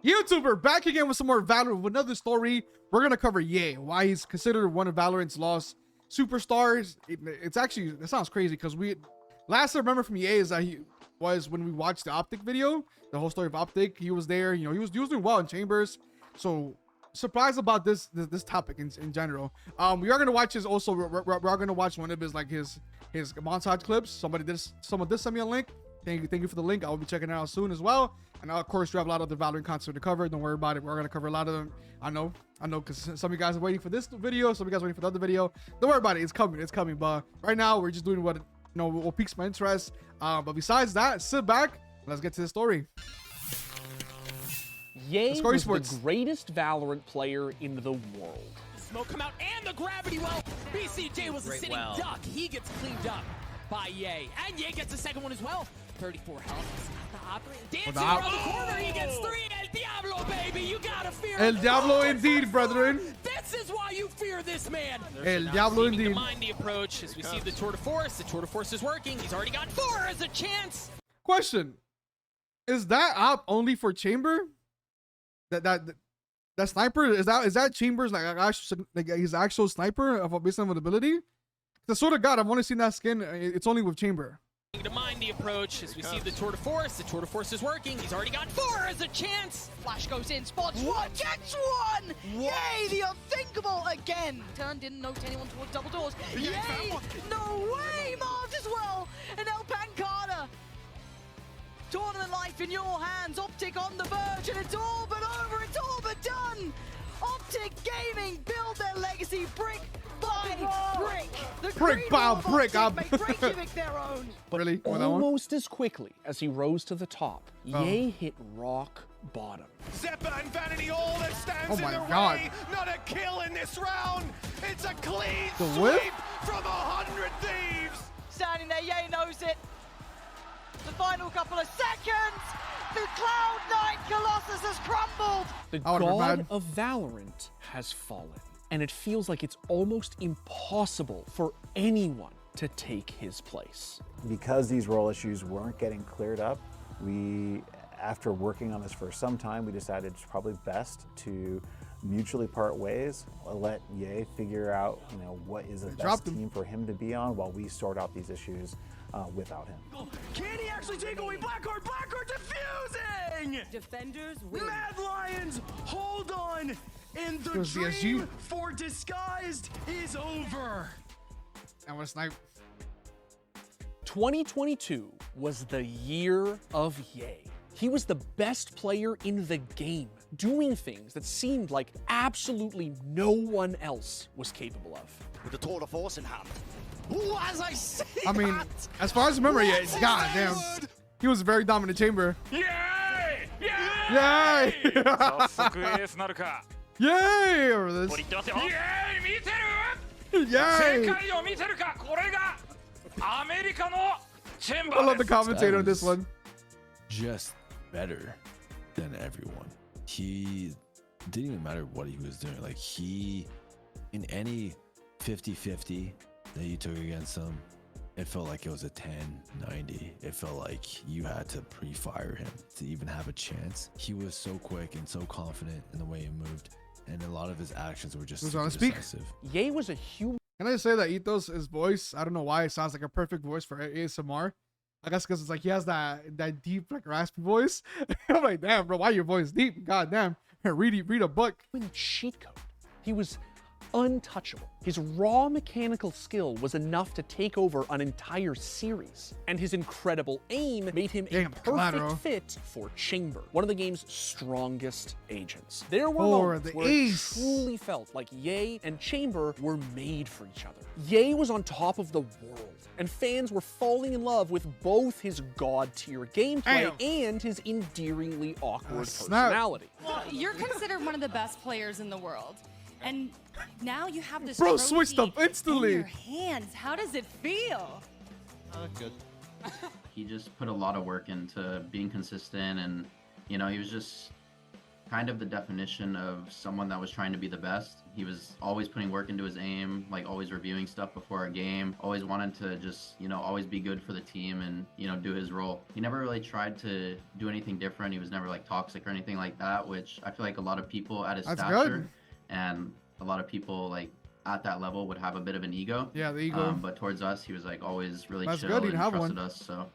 YouTuber back again with some more Valorant with another story. We're gonna cover Ye, why he's considered one of Valorant's lost superstars. It's actually, it sounds crazy because last I remember from Ye is that he was when we watched the Optic video, the whole story of Optic. He was there, you know, he was doing well in Chambers. So surprised about this topic in general. We are gonna watch his also. We're gonna watch one of his like his montage clips. Someone did send me a link. Thank you for the link. I will be checking it out soon as well. And of course, we have a lot of the Valorant content to cover. Don't worry about it. We're gonna cover a lot of them. I know, because some of you guys are waiting for this video. Some of you guys are waiting for the other video. Don't worry about it. It's coming. But right now, we're just doing what what piques my interest. But besides that, sit back. Let's get to the story. Ye was the greatest Valorant player in the world. Smoke come out and the gravity well. BCJ was a sitting duck. He gets cleaned up by Ye. And Ye gets the second one as well. 34 health. Dancing around the corner, he gets 3. El Diablo, baby, you gotta fear El Diablo indeed, brethren. This is why you fear this man. El Diablo indeed. To mind the approach as we see the Tour de Force. The Tour de Force is working. He's already got 4 as a chance. Question: is that op only for Chamber? That sniper is that Chambers like his actual sniper of based on ability? I swear to God, I've only seen that skin. It's only with Chamber. To mind the approach as we see the Tour de Force. The Tour de Force is working. He's already got 4 as a chance. Flash goes in, spots one, gets one! Yay, the unthinkable again! Turn, didn't note anyone towards double doors. Yay! No way, Mars as well! And El Pancada! Tournament life in your hands, Optic on the verge, and it's all but over, it's all but done! Optic Gaming build their legacy brick by brick. The brick by brick. Make Reykjavik their own. But really? Almost as quickly as he rose to the top, Ye hit rock bottom. Zeppa and Vanity all that stands in the way. Not a kill in this round. It's a clean sweep from 100 Thieves. Standing there, Ye knows it. The final couple of seconds. The Cloud9 Colossus has crumbled. The god of Valorant has fallen. And it feels like it's almost impossible for anyone to take his place. Because these role issues weren't getting cleared up, after working on this for some time, we decided it's probably best to mutually part ways, let Ye figure out, what is the best team for him to be on while we sort out these issues without him. Can he actually take away Blackheart? Blackheart defusing! Defenders win. Mad Lions, hold on! And the dream for Disguised is over. And what snipe? 2022 was the year of Ye. He was the best player in the game, doing things that seemed like absolutely no one else was capable of. With the Tour de Force in hand. Ooh, as I say as far as I remember, god damn. He was a very dominant Chamber. Yay! Yay! Yay! Yay! Over this. Yay! I love the commentator on this one. Just better than everyone. He didn't even matter what he was doing. Like in any 50-50 that you took against him, it felt like it was a 10-90. It felt like you had to pre-fire him to even have a chance. He was so quick and so confident in the way he moved, and a lot of his actions were just decisive. Ye was a human. Can I just say that Ethos, his voice, I don't know why it sounds like a perfect voice for ASMR. I guess because it's like he has that deep, like raspy voice. I'm like, damn, bro, why your voice deep? God damn. Read a book. Cheat code. He was untouchable. His raw mechanical skill was enough to take over an entire series, and his incredible aim made him a perfect fit for Chamber, one of the game's strongest agents. There were moments where it truly felt like Ye and Chamber were made for each other. Ye was on top of the world, and fans were falling in love with both his god-tier gameplay and his endearingly awkward personality. Well, you're considered one of the best players in the world. And now you have this switched up instantly in your hands. How does it feel? Good. He just put a lot of work into being consistent, and he was just kind of the definition of someone that was trying to be the best. He was always putting work into his aim, like always reviewing stuff before a game, always wanted to just, you know, always be good for the team and, you know, do his role. He never really tried to do anything different. He was never like toxic or anything like that, which I feel like a lot of people at his stature and a lot of people like at that level would have a bit of an ego. Yeah, the ego. But towards us, he was like always really chill good. and Have trusted one. us. So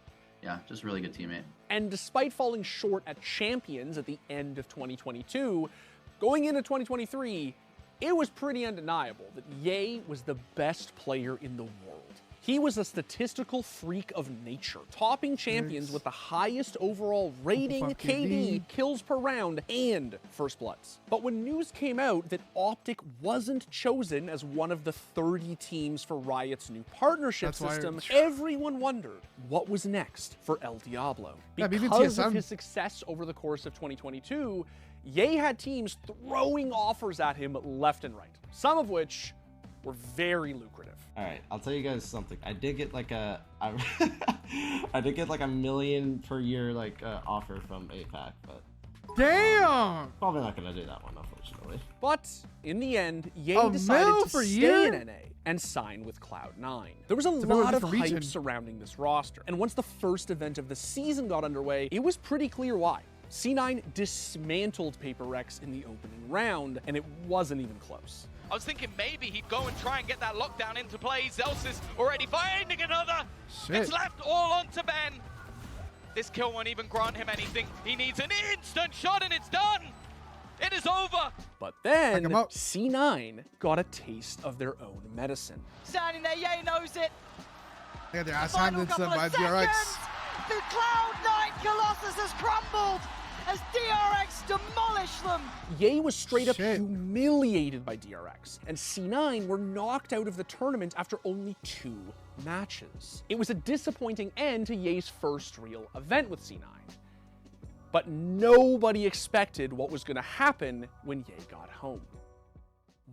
yeah, just a really good teammate. And despite falling short at Champions at the end of 2022, going into 2023, it was pretty undeniable that Ye was the best player in the world. He was a statistical freak of nature, topping Champions with the highest overall rating, KD, kills per round, and first bloods. But when news came out that Optic wasn't chosen as one of the 30 teams for Riot's new partnership system, everyone wondered what was next for El Diablo. Because of his success over the course of 2022, Ye had teams throwing offers at him left and right, some of which were very lucrative. All right, I'll tell you guys something. I did get like a $1 million per year offer from APAC, but damn, probably not gonna do that one, unfortunately. But in the end, Ye decided to stay in NA and sign with Cloud9. There was a lot of hype surrounding this roster, and once the first event of the season got underway, it was pretty clear why. C9 dismantled Paper Rex in the opening round, and it wasn't even close. I was thinking maybe he'd go and try and get that lockdown into play. Zeus is already finding another. It's left all onto Ben. This kill won't even grant him anything. He needs an instant shot and it's done. It is over. But then C9 got a taste of their own medicine. Standing there, Ye knows it. They got their ass handed to them by DRX. The Cloud9 Colossus has crumbled as DRX demolished them. Ye was straight up humiliated by DRX, and C9 were knocked out of the tournament after only 2 matches. It was a disappointing end to Ye's first real event with C9. But nobody expected what was going to happen when Ye got home.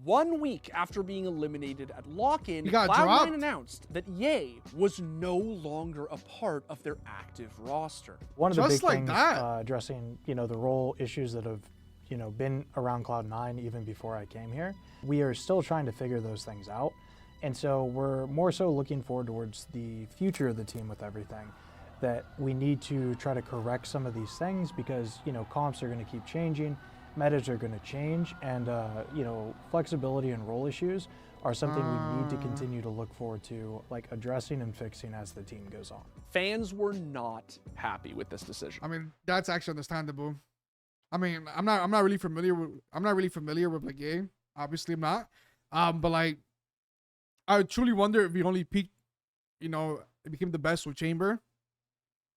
1 week after being eliminated at lock-in, Cloud9 announced that Ye was no longer a part of their active roster. One of the big things addressing, the role issues that have, been around Cloud9 even before I came here, we are still trying to figure those things out. And so we're more so looking forward towards the future of the team with everything, that we need to try to correct some of these things because, comps are going to keep changing. Metas are going to change, and flexibility and role issues are something we need to continue to look forward to, addressing and fixing as the team goes on. Fans were not happy with this decision. I mean, that's actually understandable. I mean, I'm not really familiar with like Ye. Obviously, I'm not. But like, I truly wonder if we only peaked, it became the best with Chamber,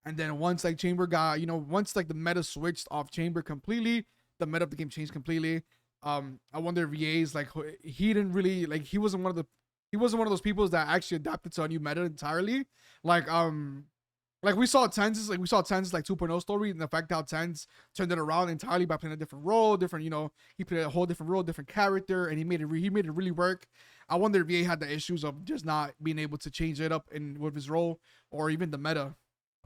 and then once like Chamber got, once like the meta switched off Chamber completely. The meta of the game changed completely. I wonder if Ye's like he didn't really like he wasn't one of those people that actually adapted to a new meta entirely. Like we saw Tenz's 2.0 story, and the fact how Tenz turned it around entirely by playing a different role, he played a whole different role, different character, and he made it really work. I wonder if Ye had the issues of just not being able to change it up with his role or even the meta.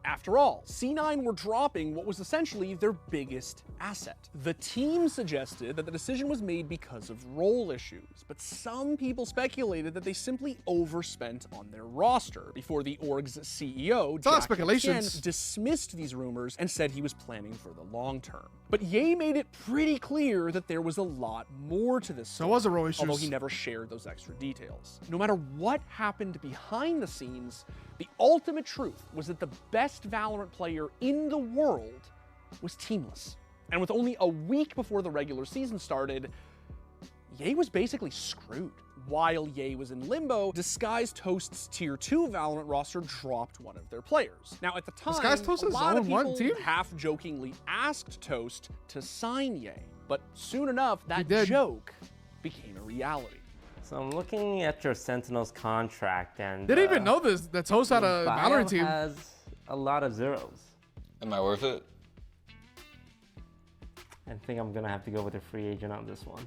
After all, C9 were dropping what was essentially their biggest asset. The team suggested that the decision was made because of role issues, but some people speculated that they simply overspent on their roster before the org's CEO, Jack Etienne, dismissed these rumors and said he was planning for the long term. But Ye made it pretty clear that there was a lot more to this story, so was a role issues, although he never shared those extra details. No matter what happened behind the scenes, the ultimate truth was that the best Valorant player in the world was teamless. And with only a week before the regular season started, Ye was basically screwed. While Ye was in limbo, Disguised Toast's Tier 2 Valorant roster dropped one of their players. Now at the time, a lot of people half-jokingly asked Toast to sign Ye, but soon enough, that joke became a reality. So I'm looking at your Sentinel's contract, and didn't even know this. That Toast had a Valorant team. Has a lot of zeros. Am I worth it? I think I'm gonna have to go with a free agent on this one.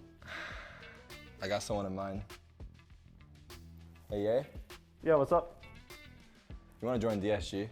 I got someone in mind. Hey, Ye? Yeah, what's up? You want to join DSG?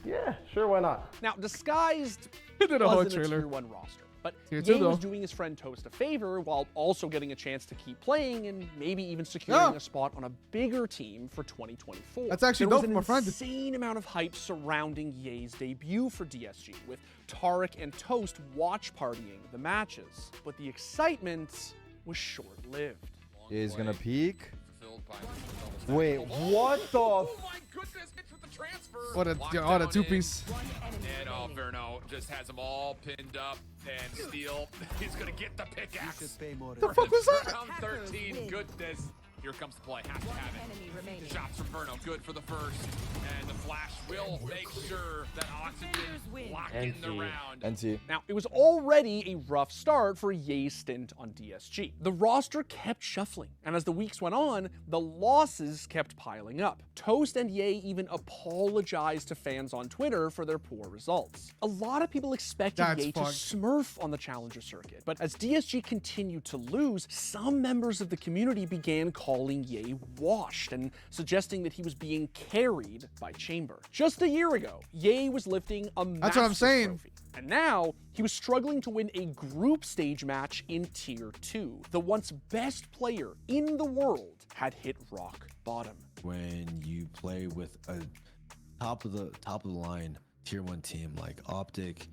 Yeah, sure, why not? Now, Disguised did a whole wasn't trailer. a Tier 1 roster. But Tier Ye 2 was though. doing his friend Toast a favor while also getting a chance to keep playing and maybe even securing a spot on a bigger team for 2024. That's actually there was dope an for my friend. insane amount of hype surrounding Ye's debut for DSG, with Tarek and Toast watch partying the matches. But the excitement was short-lived. He's gonna peek. Wait, what the? Oh my goodness, hits with the transfer. What a two-piece. And Verno just has them all pinned up and Steel. He's gonna get the pickaxe. The fuck was that? Round 13, goodness. Here comes the play. Has to have it. Shots from Verno, good for the first. And the flash will make sure that Oxygen lock in the round. NT. Now, it was already a rough start for Ye's stint on DSG. The roster kept shuffling, and as the weeks went on, the losses kept piling up. Toast and Ye even apologized to fans on Twitter for their poor results. A lot of people expected Ye to smurf on the Challenger circuit, but as DSG continued to lose, some members of the community began calling Ye washed and suggesting that he was being carried by Chamber. Just a year ago, Ye was lifting a That's what I'm saying. trophy, and now he was struggling to win a group stage match in Tier 2. The once best player in the world had hit rock bottom. When you play with a top of the line Tier 1 team like Optic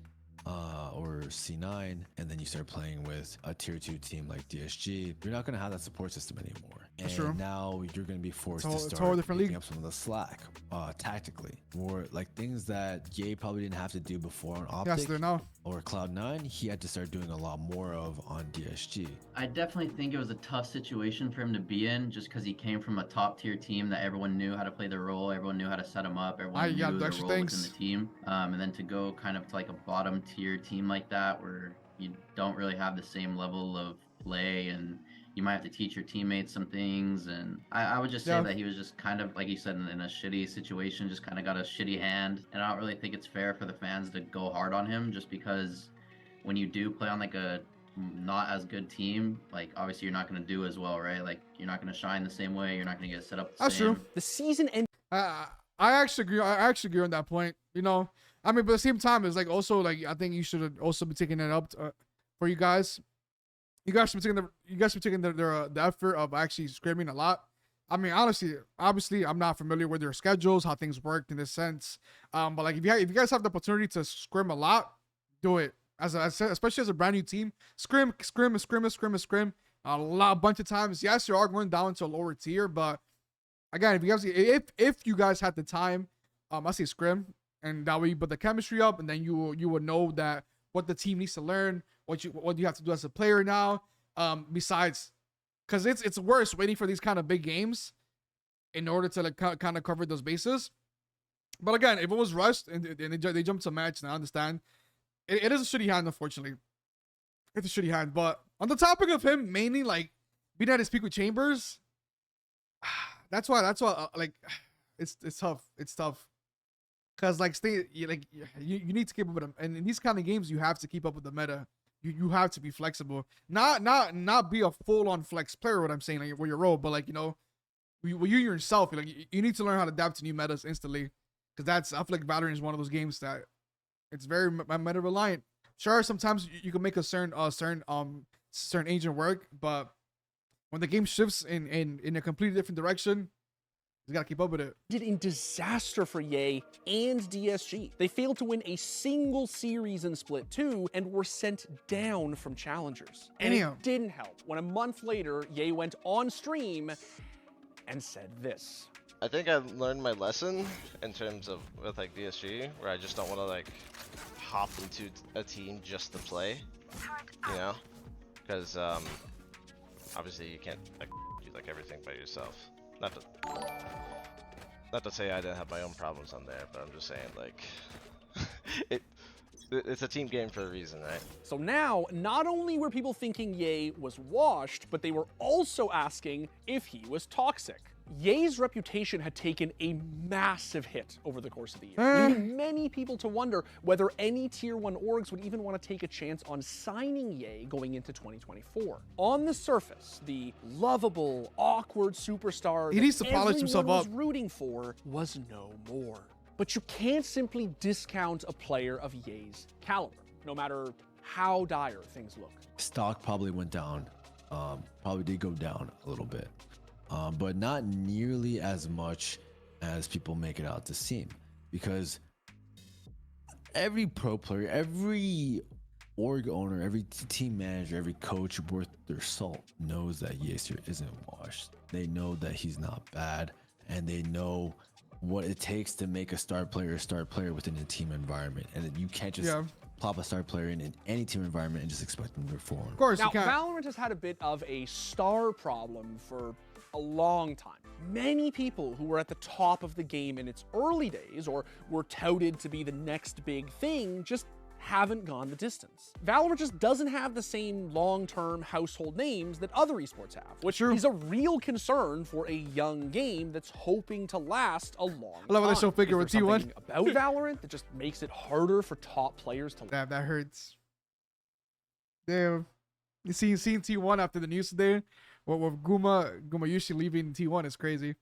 or C9, and then you start playing with a Tier 2 team like DSG, you're not going to have that support system anymore. That's and true. now you're going to be forced to It's a start whole different picking league. up some of the slack tactically, or like things that Ye probably didn't have to do before on Optic Yes, they know. or Cloud9, he had to start doing a lot more of on DSG. I definitely think it was a tough situation for him to be in, just because he came from a top tier team that everyone knew how to play their role, everyone knew how to set him up, everyone knew their role within the team, and then to go kind of to like a bottom tier team like that, where you don't really have the same level of play, and you might have to teach your teammates some things, and I would just say that he was just kind of, like you said, in a shitty situation, just kind of got a shitty hand, and I don't really think it's fair for the fans to go hard on him, just because when you do play on like a not as good team, like obviously you're not going to do as well, right? Like you're not going to shine the same way, you're not going to get set up the That's same. true. The season ended. I actually agree. I actually agree on that point. You know, I mean, but at the same time, it's like also like I think you should also be taking it up for you guys. You guys should be taking the effort of actually scrimming a lot. I mean, honestly, obviously, I'm not familiar with your schedules, how things work in this sense. But like if you guys have the opportunity to scrim a lot, do it. Especially as a brand new team, scrim a bunch of times. Yes, you are going down to a lower tier, but again, if you guys had the time, I say scrim, and that way you put the chemistry up, and then you would know that what the team needs to learn, what you have to do as a player now. Besides, because it's worse waiting for these kind of big games in order to like kind of cover those bases. But again, if it was rushed and they jumped to match, and I understand. It is a shitty hand, unfortunately. It's a shitty hand. But on the topic of him mainly like being at his peak with Chambers, that's why like it's tough. It's tough. Cause like you need to keep up with him. And in these kind of games, you have to keep up with the meta. You have to be flexible. Not be a full-on flex player, what I'm saying, like with your role, but like, you know, you yourself, like you need to learn how to adapt to new metas instantly. Cause I feel like Valorant is one of those games that it's very meta reliant. Sure, sometimes you can make a certain agent work, but when the game shifts in a completely different direction, you gotta keep up with it. In disaster for Ye and DSG. They failed to win a single series in Split 2 and were sent down from challengers. And it didn't help when a month later, Ye went on stream and said this. I think I learned my lesson in terms of with like DSG, where I just don't want to like hop into a team just to play, you know, because obviously you can't like do like everything by yourself. Not to say I didn't have my own problems on there, but I'm just saying like it's a team game for a reason, right? So now, not only were people thinking Ye was washed, but they were also asking if he was toxic. Ye's reputation had taken a massive hit over the course of the year, leading many people to wonder whether any Tier 1 orgs would even want to take a chance on signing Ye going into 2024. On the surface, the lovable, awkward superstar he needs to polish himself up. was rooting for was no more. But you can't simply discount a player of Ye's caliber, no matter how dire things look. Stock probably went down, probably did go down a little bit, but not nearly as much as people make it out to seem, because every pro player, every org owner, every team manager, every coach worth their salt knows that Yaser isn't washed. They know that he's not bad, and they know what it takes to make a star player within a team environment, and you can't just plop a star player in any team environment and just expect them to perform. Of course, now, you can't. Valorant has had a bit of a star problem for a long time. Many people who were at the top of the game in its early days, or were touted to be the next big thing, just haven't gone the distance. Valorant just doesn't have the same long-term household names that other esports have, which is a real concern for a young game that's hoping to last a long time. I love how they show figure with T1. About Valorant that just makes it harder for top players to Damn, that hurts. Damn. You seeing T1 after the news today? With Guma Yushi leaving T1 is crazy.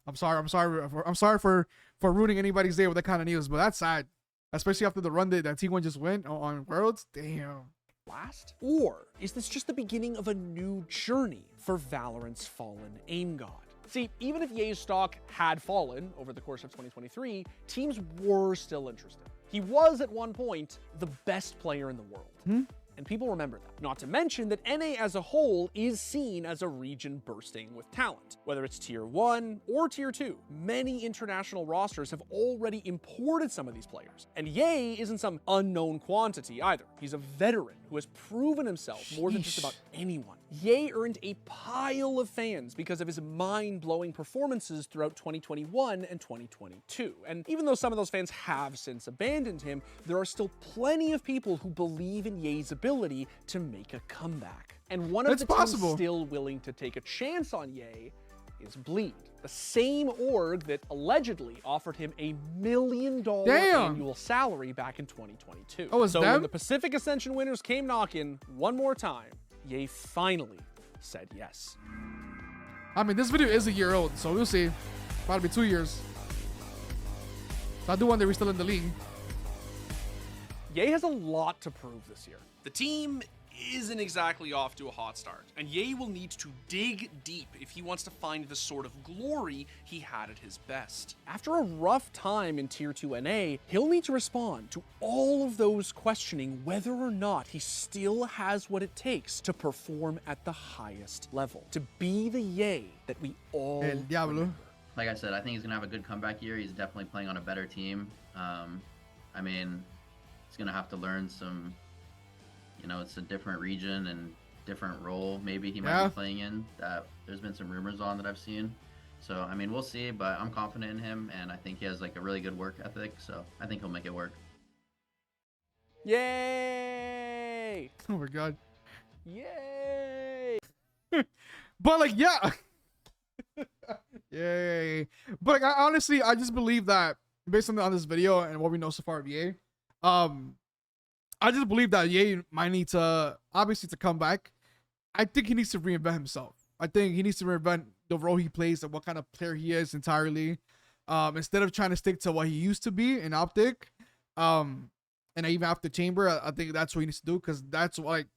I'm sorry for ruining anybody's day with that kind of news, but that's sad. Especially after the run that T1 just went on Worlds. Damn. Last? Or is this just the beginning of a new journey for Valorant's fallen aim god? See, even if Ye's stock had fallen over the course of 2023, teams were still interested. He was at one point the best player in the world. And people remember that. Not to mention that NA as a whole is seen as a region bursting with talent. Whether it's tier 1 or tier 2, many international rosters have already imported some of these players. And Ye isn't some unknown quantity either. He's a veteran who has proven himself more than just about anyone. Ye earned a pile of fans because of his mind-blowing performances throughout 2021 and 2022. And even though some of those fans have since abandoned him, there are still plenty of people who believe in Ye's ability to make a comeback. And one of the teams still willing to take a chance on Ye is Bleed, the same org that allegedly offered him $1 million annual salary back in 2022. Oh, so when the Pacific Ascension winners came knocking one more time, Ye finally said yes. I mean, this video is a year old, so we'll see. Probably 2 years. So I do wonder if we're still in the league. Ye has a lot to prove this year. The team isn't exactly off to a hot start, and Ye will need to dig deep if he wants to find the sort of glory he had at his best. After a rough time in Tier 2 NA, he'll need to respond to all of those questioning whether or not he still has what it takes to perform at the highest level, to be the Ye that we all remember. Like I said, I think he's going to have a good comeback year. He's definitely playing on a better team. I mean, he's going to have to learn some... You know, it's a different region and different role maybe he might be playing in that there's been some rumors on that I've seen. So, I mean, we'll see, but I'm confident in him, and I think he has, like, a really good work ethic, so I think he'll make it work. Yay! Oh, my God. Yay! But, like, yeah. Yay. But, like, honestly, I just believe that, based on this video and what we know so far of Ye, I just believe that Ye might need to, obviously, to come back. I think he needs to reinvent himself. I think he needs to reinvent the role he plays and what kind of player he is entirely. Instead of trying to stick to what he used to be in Optic, and even after Chamber, I think that's what he needs to do, because that's what, like,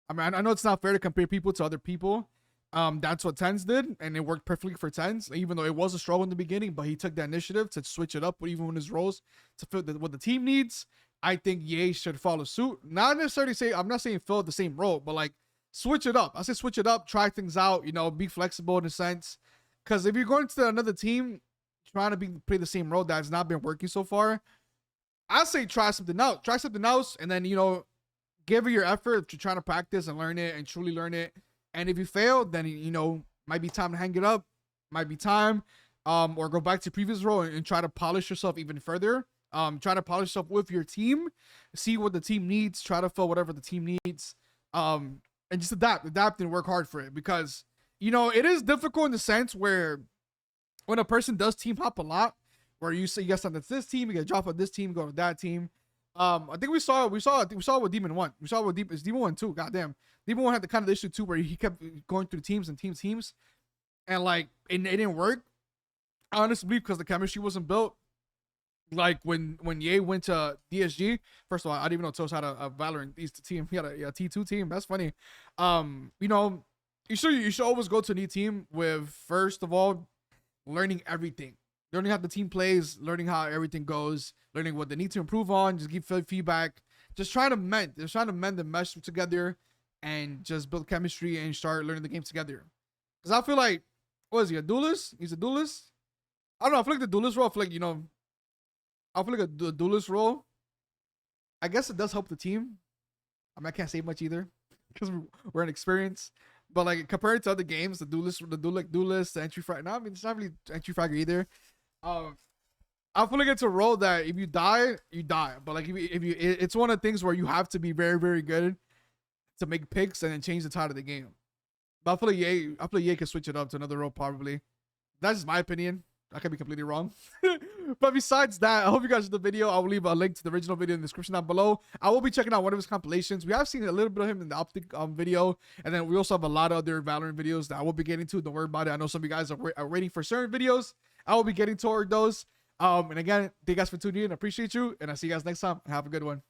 I mean, I know it's not fair to compare people to other people. That's what Tens did, and it worked perfectly for Tens, even though it was a struggle in the beginning, but he took the initiative to switch it up, even when his roles, to fit what the team needs. I think Ye should follow suit. Not necessarily say, I'm not saying fill the same role, but like switch it up. I say switch it up, try things out, you know, be flexible in a sense. Because if you're going to another team trying to play the same role that's not been working so far, I say try something out. Try something else, and then, you know, give it your effort to try to practice and learn it and truly learn it. And if you fail, then, you know, might be time to hang it up. Might be time, or go back to previous role and try to polish yourself even further. Try to polish yourself with your team, see what the team needs, try to fill whatever the team needs, and just adapt and work hard for it. Because, you know, it is difficult in the sense where when a person does team hop a lot, where you say you got something that's this team, you get drop on this team, go to that team. I think we saw what Demon 1. We saw what Demon 1 too. Goddamn, Demon 1 had the kind of issue too where he kept going through teams, and like it didn't work. I honestly believe because the chemistry wasn't built. like when Ye went to DSG. First of all, I didn't even know Toast had a Valorant East team. He had a T2 team. That's funny. You know, you should always go to a new team with, first of all, learning everything, learning how the team plays, learning how everything goes, learning what they need to improve on. Just give feedback. Just trying to mend and mesh together, and just build chemistry and start learning the game together. Because I feel like, what is he, a duelist? He's a duelist. I don't know. I feel like the duelist role. I feel like, you know, I feel like the duelist role, I guess it does help the team. I mean, I can't say much either because we're inexperienced. But like compared to other games, the duelist, the entry frag. No, I mean it's not really entry fragger either. I feel like it's a role that if you die, you die. But like if you, it's one of the things where you have to be very, very good to make picks and then change the tide of the game. But I feel like Ye can switch it up to another role probably. That's just my opinion. I could be completely wrong. But besides that, I hope you guys enjoyed the video. I will leave a link to the original video in the description down below. I will be checking out one of his compilations. We have seen a little bit of him in the Optic video. And then we also have a lot of other Valorant videos that I will be getting to. Don't worry about it. I know some of you guys are waiting for certain videos. I will be getting toward those. And again, thank you guys for tuning in. I appreciate you. And I'll see you guys next time. Have a good one.